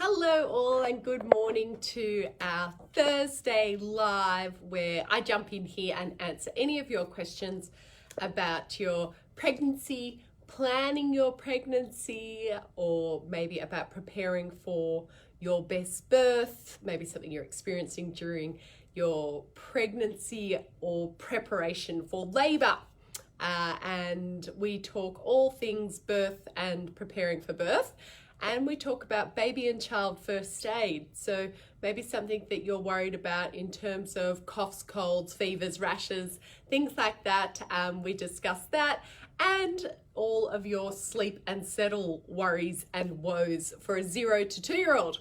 Hello all and good morning to our Thursday live where I jump in here and answer any of your questions about your pregnancy, planning your pregnancy, or maybe about preparing for your best birth, maybe something you're experiencing during your pregnancy or preparation for labor. And we talk all things birth and preparing for birth. And we talk about baby and child first aid. So maybe something that you're worried about in terms of coughs, colds, fevers, rashes, things like that. We discuss that and all of your sleep and settle worries and woes for a 0 to 2-year-old.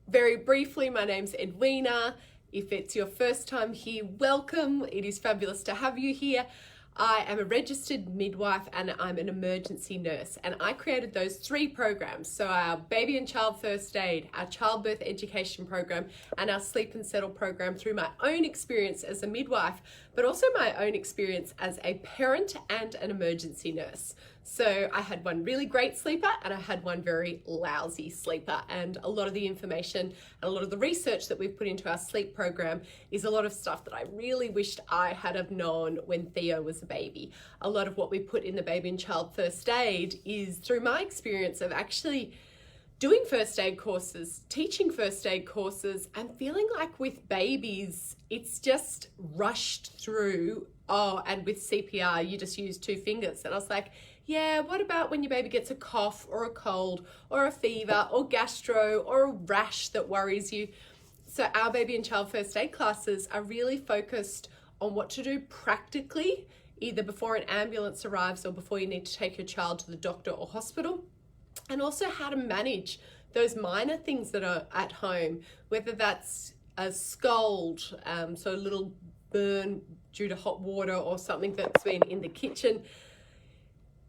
Very briefly, my name's Edwina. If it's your first time here, welcome. It is fabulous to have you here. I am a registered midwife and I'm an emergency nurse, and I created those 3 programs. So our baby and child first aid, our childbirth education program, and our sleep and settle program through my own experience as a midwife, but also my own experience as a parent and an emergency nurse. So I had one really great sleeper and I had one very lousy sleeper, and a lot of the information and a lot of the research that we've put into our sleep program is a lot of stuff that I really wished I had have known when Theo was a baby. A lot of what we put in the baby and child first aid is through my experience of actually doing first aid courses, teaching first aid courses, and feeling like with babies, it's just rushed through. Oh, and with CPR, you just use 2 fingers. And I was like, yeah, what about when your baby gets a cough or a cold or a fever or gastro or a rash that worries you? So our baby and child first aid classes are really focused on what to do practically, either before an ambulance arrives or before you need to take your child to the doctor or hospital, and also how to manage those minor things that are at home, whether that's a scald, so a little burn due to hot water or something that's been in the kitchen.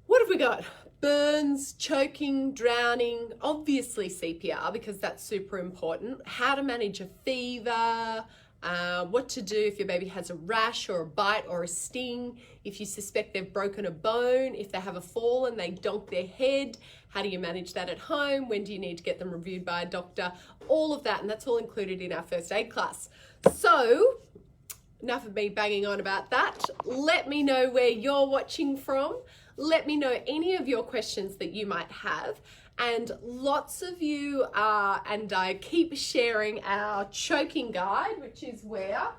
What have we got? Burns, choking, drowning, obviously CPR because that's super important. How to manage a fever, what to do if your baby has a rash or a bite or a sting, if you suspect they've broken a bone, if they have a fall and they donk their head, how do you manage that at home? When do you need to get them reviewed by a doctor? All of that, and that's all included in our first aid class. So, enough of me banging on about that. Let me know where you're watching from. Let me know any of your questions that you might have. And lots of you are, and I keep sharing our choking guide, which is where,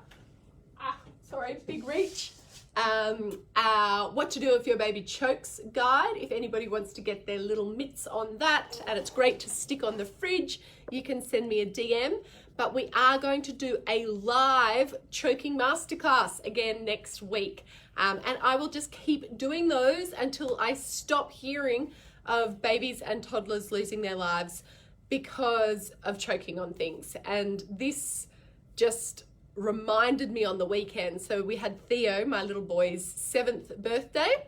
big reach. Our what to do if your baby chokes guide. If anybody wants to get their little mitts on that, and it's great to stick on the fridge, you can send me a DM. But we are going to do a live choking masterclass again next week. And I will just keep doing those until I stop hearing of babies and toddlers losing their lives because of choking on things. And this just reminded me on the weekend. So we had Theo, my little boy's 7th birthday,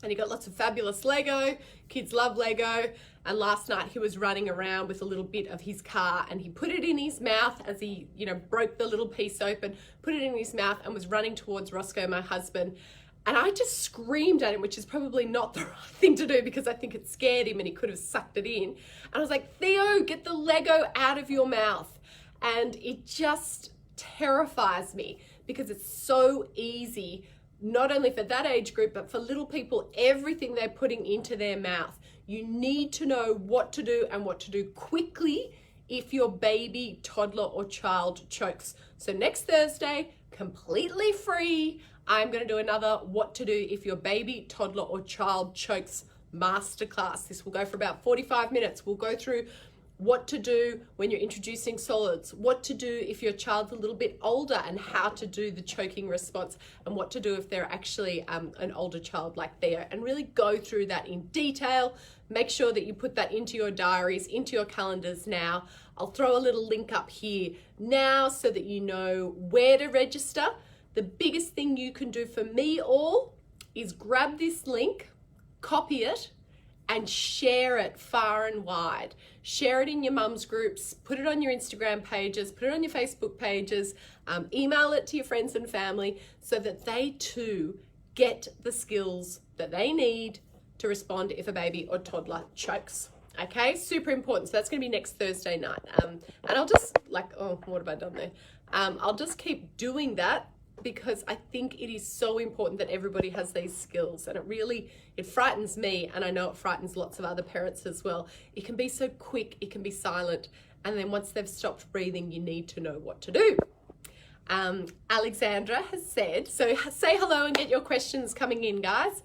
and he got lots of fabulous Lego. Kids love Lego. And last night he was running around with a little bit of his car and he put it in his mouth as he, broke the little piece open, put it in his mouth and was running towards Roscoe, my husband. And I just screamed at him, which is probably not the right thing to do because I think it scared him and he could have sucked it in. And I was like, Theo, get the Lego out of your mouth. And it just terrifies me because it's so easy, not only for that age group, but for little people, everything they're putting into their mouth. You need to know what to do and what to do quickly if your baby, toddler, or child chokes. So next Thursday, completely free, I'm going to do another what to do if your baby, toddler, or child chokes masterclass. This will go for about 45 minutes. We'll go through what to do when you're introducing solids, what to do if your child's a little bit older and how to do the choking response, and what to do if they're actually an older child like Theo, and really go through that in detail. Make sure that you put that into your diaries, into your calendars now. I'll throw a little link up here now so that you know where to register. The biggest thing you can do for me all is grab this link, copy it, and share it far and wide. Share it in your mum's groups, put it on your Instagram pages, put it on your Facebook pages, email it to your friends and family so that they too get the skills that they need to respond if a baby or toddler chokes. Okay, super important. So that's going to be next Thursday night. And I'll just oh, what have I done there? I'll just keep doing that because I think it is so important that everybody has these skills, and it frightens me, and I know it frightens lots of other parents as well. It can be so quick, it can be silent, and then once they've stopped breathing, you need to know what to do. Alexandra has said, so say hello and get your questions coming in, guys.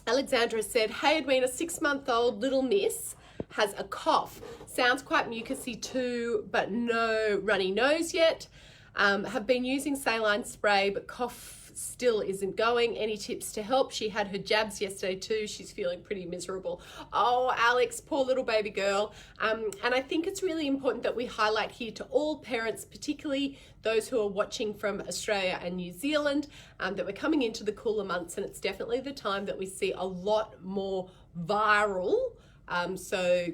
Alexandra said, hey Edwina, 6-month-old little miss has a cough. Sounds quite mucousy too, but no runny nose yet. Have been using saline spray, but cough still isn't going. Any tips to help? She had her jabs yesterday too. She's feeling pretty miserable. Oh, Alex, poor little baby girl. And I think it's really important that we highlight here to all parents, particularly those who are watching from Australia and New Zealand, that we're coming into the cooler months, and it's definitely the time that we see a lot more viral. So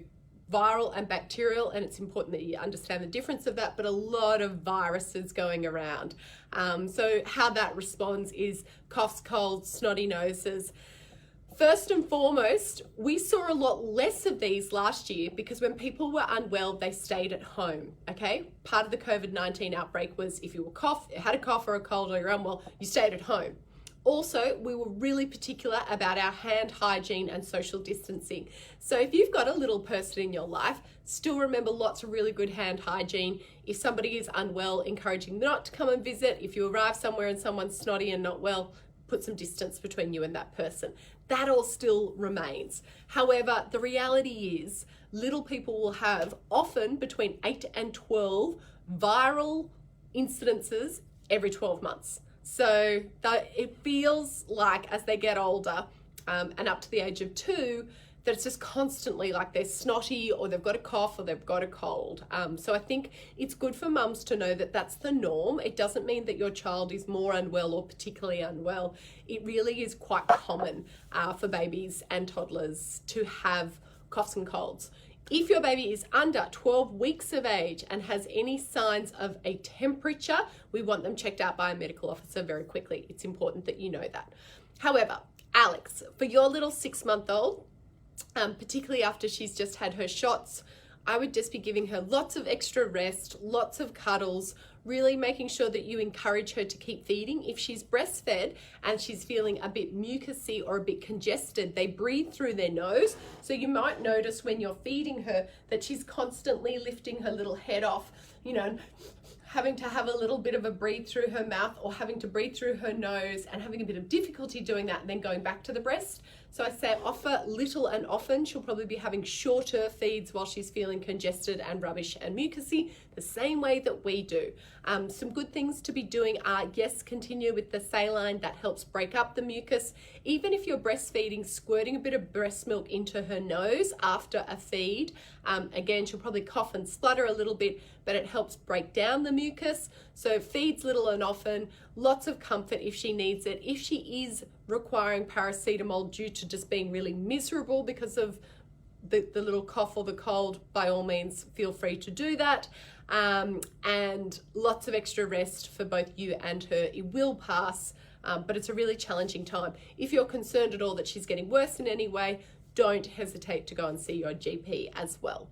viral and bacterial, and it's important that you understand the difference of that, but a lot of viruses going around. So how that responds is coughs, colds, snotty noses. First and foremost, we saw a lot less of these last year because when people were unwell, they stayed at home, okay? Part of the COVID-19 outbreak was if you had a cough or a cold or you're unwell, you stayed at home. Also, we were really particular about our hand hygiene and social distancing. So if you've got a little person in your life, still remember lots of really good hand hygiene. If somebody is unwell, encouraging them not to come and visit. If you arrive somewhere and someone's snotty and not well, put some distance between you and that person. That all still remains. However, the reality is little people will have often between 8 and 12 viral incidences every 12 months. So it feels like as they get older and up to the age of 2, that it's just constantly like they're snotty or they've got a cough or they've got a cold. So I think it's good for mums to know that that's the norm. It doesn't mean that your child is more unwell or particularly unwell. It really is quite common for babies and toddlers to have coughs and colds. If your baby is under 12 weeks of age and has any signs of a temperature, we want them checked out by a medical officer very quickly. It's important that you know that. However, Alex, for your little 6-month-old, particularly after she's just had her shots, I would just be giving her lots of extra rest, lots of cuddles, really making sure that you encourage her to keep feeding. If she's breastfed and she's feeling a bit mucousy or a bit congested, they breathe through their nose. So you might notice when you're feeding her that she's constantly lifting her little head off, having to have a little bit of a breathe through her mouth or having to breathe through her nose and having a bit of difficulty doing that and then going back to the breast. So I say offer little and often. She'll probably be having shorter feeds while she's feeling congested and rubbish and mucousy, the same way that we do. Some good things to be doing are, yes, continue with the saline. That helps break up the mucus. Even if you're breastfeeding, squirting a bit of breast milk into her nose after a feed. Again, she'll probably cough and splutter a little bit, but it helps break down the mucus. So feeds little and often, lots of comfort if she needs it. If she is requiring paracetamol due to just being really miserable because of the little cough or the cold, by all means, feel free to do that. And lots of extra rest for both you and her. It will pass, but it's a really challenging time. If you're concerned at all that she's getting worse in any way, don't hesitate to go and see your GP as well.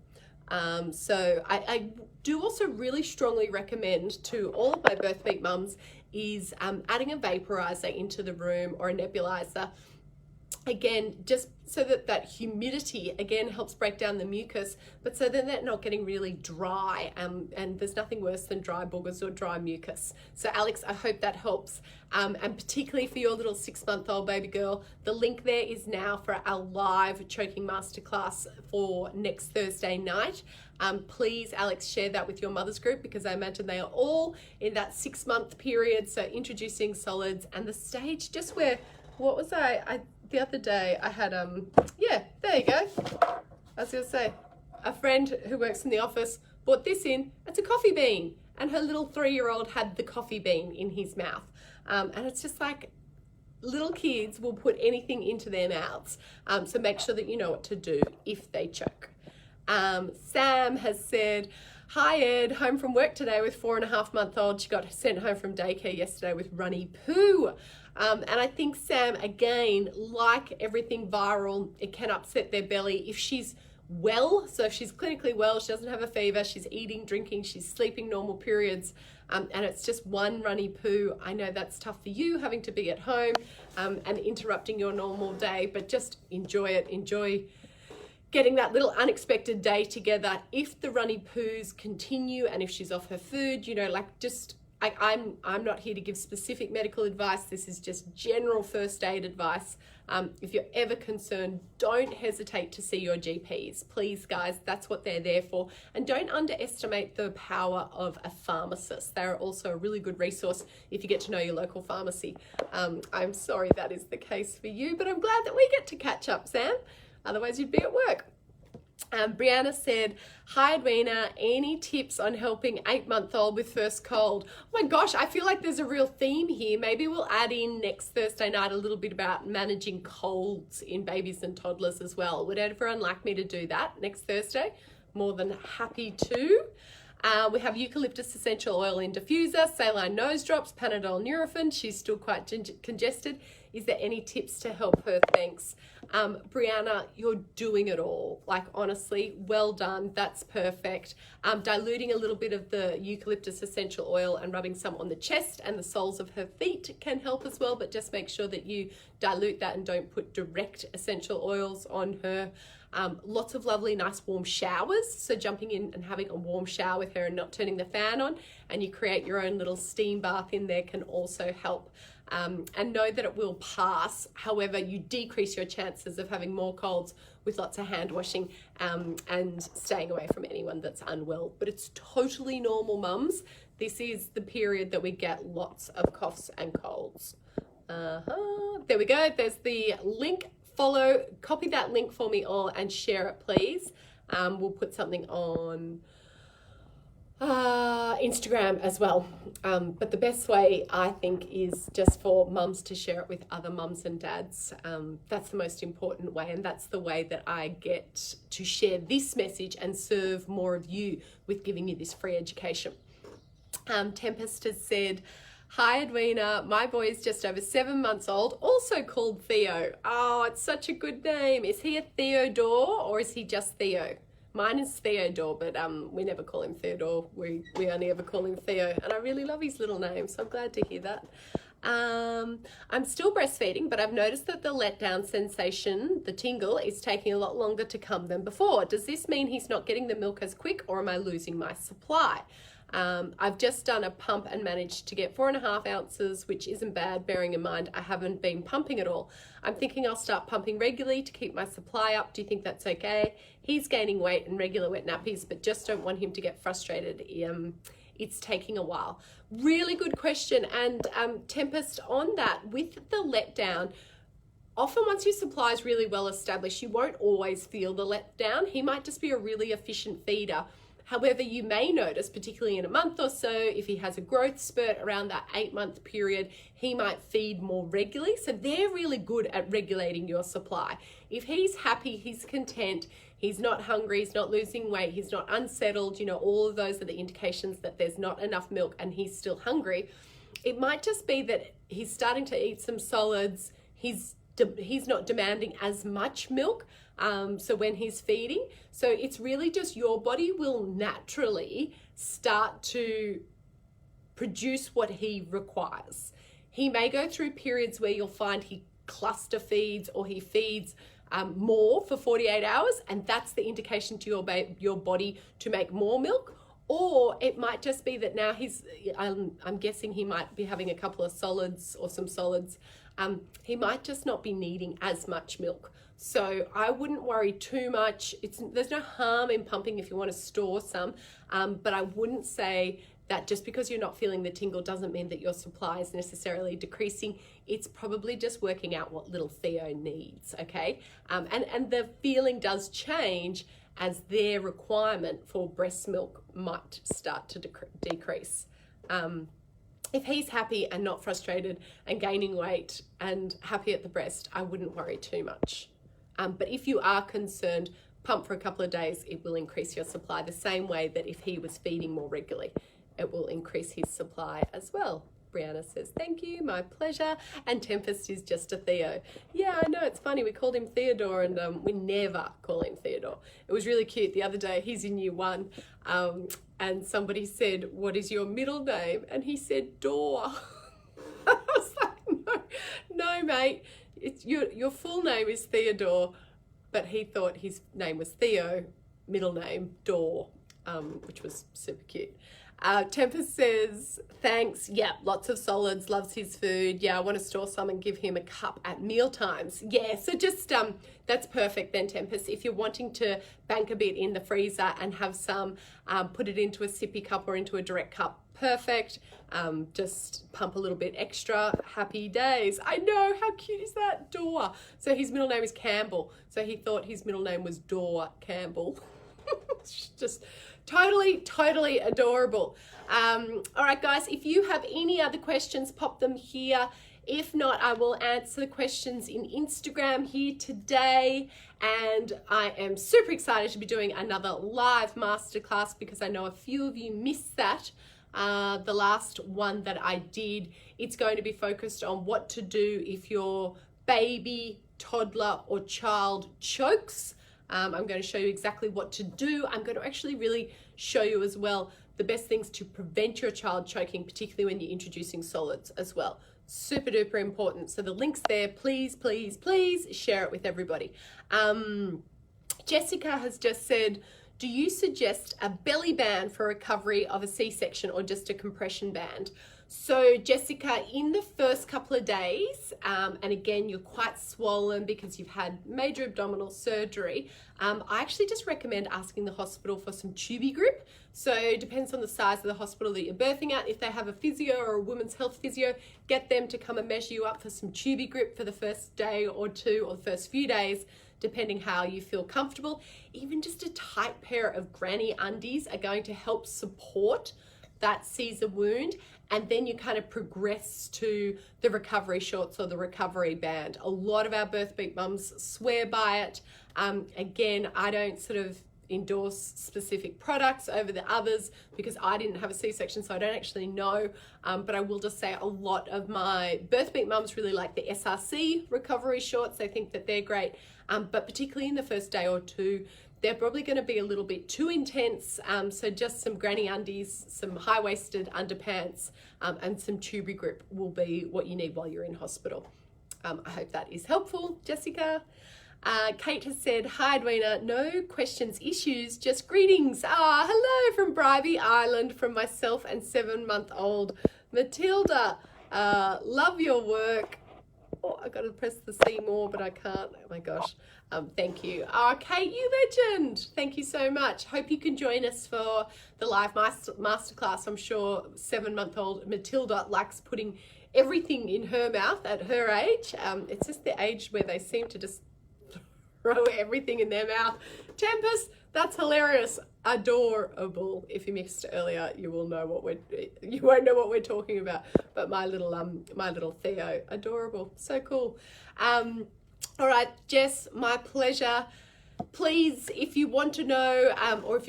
So I do also really strongly recommend to all of my birth week mums is adding a vaporizer into the room or a nebulizer. Again, just so that humidity, again, helps break down the mucus, but so then they're not getting really dry, and there's nothing worse than dry boogers or dry mucus. So Alex, I hope that helps, and particularly for your little 6-month-old baby girl, the link there is now for our live choking masterclass for next Thursday night. Please, Alex, share that with your mother's group because I imagine they are all in that 6-month period, so introducing solids and the stage just where, what was the other day I had, yeah, there you go. I was gonna say, a friend who works in the office brought this in. It's a coffee bean. And her little 3-year-old had the coffee bean in his mouth. And it's just like, little kids will put anything into their mouths. So make sure that you know what to do if they choke. Sam has said, hi Ed, home from work today with 4.5-month-old. She got sent home from daycare yesterday with runny poo. And I think Sam, again, like everything viral, it can upset their belly. If she's well, so if she's clinically well, she doesn't have a fever, she's eating, drinking, she's sleeping normal periods, and it's just one runny poo. I know that's tough for you, having to be at home and interrupting your normal day, but just enjoy it. Enjoy getting that little unexpected day together. If the runny poos continue and if she's off her food, you know, like just, I'm not here to give specific medical advice. This is just general first aid advice. If you're ever concerned, don't hesitate to see your GPs. Please, guys, that's what they're there for. And don't underestimate the power of a pharmacist. They're also a really good resource if you get to know your local pharmacy. I'm sorry that is the case for you, but I'm glad that we get to catch up, Sam. Otherwise, you'd be at work. Brianna said, hi Edwina, any tips on helping 8-month-old with first cold? Oh my gosh, I feel like there's a real theme here. Maybe we'll add in next Thursday night a little bit about managing colds in babies and toddlers as well. Would everyone like me to do that next Thursday? More than happy to. We have eucalyptus essential oil in diffuser, saline nose drops, panadol, nurofen. She's still quite congested. Is there any tips to help her? Thanks. Brianna, you're doing it all. Like, honestly, well done. That's perfect. Diluting a little bit of the eucalyptus essential oil and rubbing some on the chest and the soles of her feet can help as well, but just make sure that you dilute that and don't put direct essential oils on her. Lots of lovely, nice warm showers. So jumping in and having a warm shower with her and not turning the fan on, and you create your own little steam bath in there, can also help. And know that it will pass. However, you decrease your chances of having more colds with lots of hand washing and staying away from anyone that's unwell. But it's totally normal, mums. This is the period that we get lots of coughs and colds. There we go. There's the link. Follow, copy that link for me all and share it, please. We'll put something on Instagram as well. But the best way, I think, is just for mums to share it with other mums and dads. That's the most important way, and that's the way that I get to share this message and serve more of you with giving you this free education. Tempest has said, hi Edwina, my boy is just over 7 months old, also called Theo. Oh, it's such a good name. Is he a Theodore or is he just Theo? Mine is Theodore, but we never call him Theodore. We only ever call him Theo, and I really love his little name, so I'm glad to hear that. I'm still breastfeeding, but I've noticed that the letdown sensation, the tingle, is taking a lot longer to come than before. Does this mean he's not getting the milk as quick, or am I losing my supply? I've just done a pump and managed to get 4.5 ounces, which isn't bad, bearing in mind I haven't been pumping at all. I'm thinking I'll start pumping regularly to keep my supply up. Do you think that's okay? He's gaining weight and regular wet nappies, but just don't want him to get frustrated. It's taking a while. Really good question. And Tempest, on that, with the letdown, often once your supply is really well established, you won't always feel the letdown. He might just be a really efficient feeder. However, you may notice, particularly in a month or so, if he has a growth spurt around that 8-month period, he might feed more regularly. So they're really good at regulating your supply. If he's happy, he's content, he's not hungry, he's not losing weight, he's not unsettled, you know, all of those are the indications that there's not enough milk and he's still hungry. It might just be that he's starting to eat some solids, he's not demanding as much milk. So when he's feeding, so it's really just your body will naturally start to produce what he requires. He may go through periods where you'll find he cluster feeds or he feeds more for 48 hours, and that's the indication to your body to make more milk. Or it might just be that now I'm guessing he might be having a couple of solids or some solids. He might just not be needing as much milk. So I wouldn't worry too much. There's no harm in pumping if you want to store some, but I wouldn't say that just because you're not feeling the tingle doesn't mean that your supply is necessarily decreasing. It's probably just working out what little Theo needs, okay? And the feeling does change as their requirement for breast milk might start to decrease. If he's happy and not frustrated and gaining weight and happy at the breast, I wouldn't worry too much. But if you are concerned, pump for a couple of days, it will increase your supply the same way that if he was feeding more regularly, it will increase his supply as well. Brianna says, thank you, my pleasure. And Tempest is just a Theo. Yeah, I know, it's funny. We called him Theodore and we never call him Theodore. It was really cute. The other day, he's in year 1 and somebody said, what is your middle name? And he said, Dor. I was like, no, mate. It's your full name is Theodore, but he thought his name was Theo, middle name Dor, which was super cute. Tempest says, thanks. Yeah, lots of solids, loves his food. Yeah, I want to store some and give him a cup at meal times. Yeah, so just, that's perfect then, Tempest. If you're wanting to bank a bit in the freezer and have some, put it into a sippy cup or into a direct cup, perfect. Just pump a little bit extra. Happy days. I know, how cute is that? Dor. So his middle name is Campbell. So he thought his middle name was Dor Campbell. Just totally adorable. All right, guys, if you have any other questions, pop them here. If not, I will answer the questions in Instagram here today. And I am super excited to be doing another live masterclass because I know a few of you missed that. The last one that I did, it's going to be focused on what to do if your baby, toddler, or child chokes. I'm going to show you exactly what to do. I'm going to actually really show you as well the best things to prevent your child choking, particularly when you're introducing solids as well. Super duper important. So the link's there. Please, please, please share it with everybody. Jessica has just said, do you suggest a belly band for recovery of a C-section or just a compression band? So Jessica, in the first couple of days, and again, you're quite swollen because you've had major abdominal surgery, I actually just recommend asking the hospital for some tubey grip. So it depends on the size of the hospital that you're birthing at. If they have a physio or a women's health physio, get them to come and measure you up for some tubey grip for the first day or two or the first few days, depending how you feel comfortable. Even just a tight pair of granny undies are going to help support that Caesar wound, and then you kind of progress to the recovery shorts or the recovery band. A lot of our birth beat mums swear by it. Again, I don't sort of endorse specific products over the others because I didn't have a C-section, so I don't actually know, but I will just say a lot of my birth beat mums really like the SRC recovery shorts. They think that they're great, but particularly in the first day or two, they're probably going to be a little bit too intense, so just some granny undies, some high-waisted underpants, and some tubey grip will be what you need while you're in hospital. I hope that is helpful, Jessica. Kate has said, hi Edwina, no questions, issues, just greetings. Hello from Bribey Island from myself and 7-month-old Matilda. Love your work. Oh, I got to press the see more, but I can't. Oh my gosh. Thank you. Kate, you legend. Thank you so much. Hope you can join us for the live masterclass. I'm sure 7-month-old Matilda likes putting everything in her mouth at her age. It's just the age where they seem to just throw everything in their mouth. Tempest, that's hilarious. Adorable. If you missed earlier, you won't know what we're talking about. But my little Theo, adorable, so cool. All right, Jess, my pleasure. Please, if you want to know, or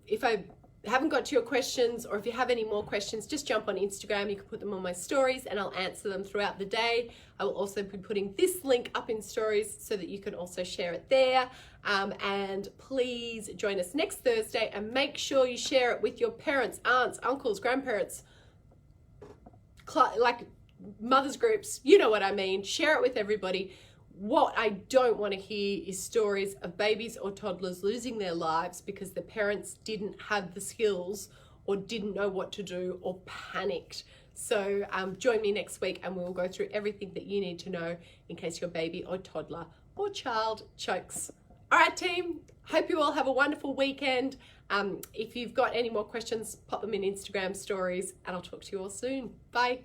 if I haven't got to your questions, or if you have any more questions, just jump on Instagram. You can put them on my stories and I'll answer them throughout the day. I will also be putting this link up in stories so that you can also share it there. And please join us next Thursday and make sure you share it with your parents, aunts, uncles, grandparents, like mothers groups, you know what I mean. Share it with everybody. What I don't want to hear is stories of babies or toddlers losing their lives because the parents didn't have the skills or didn't know what to do or panicked. So join me next week and we'll go through everything that you need to know in case your baby or toddler or child chokes. All right, team, hope you all have a wonderful weekend. If you've got any more questions, pop them in Instagram stories and I'll talk to you all soon. Bye.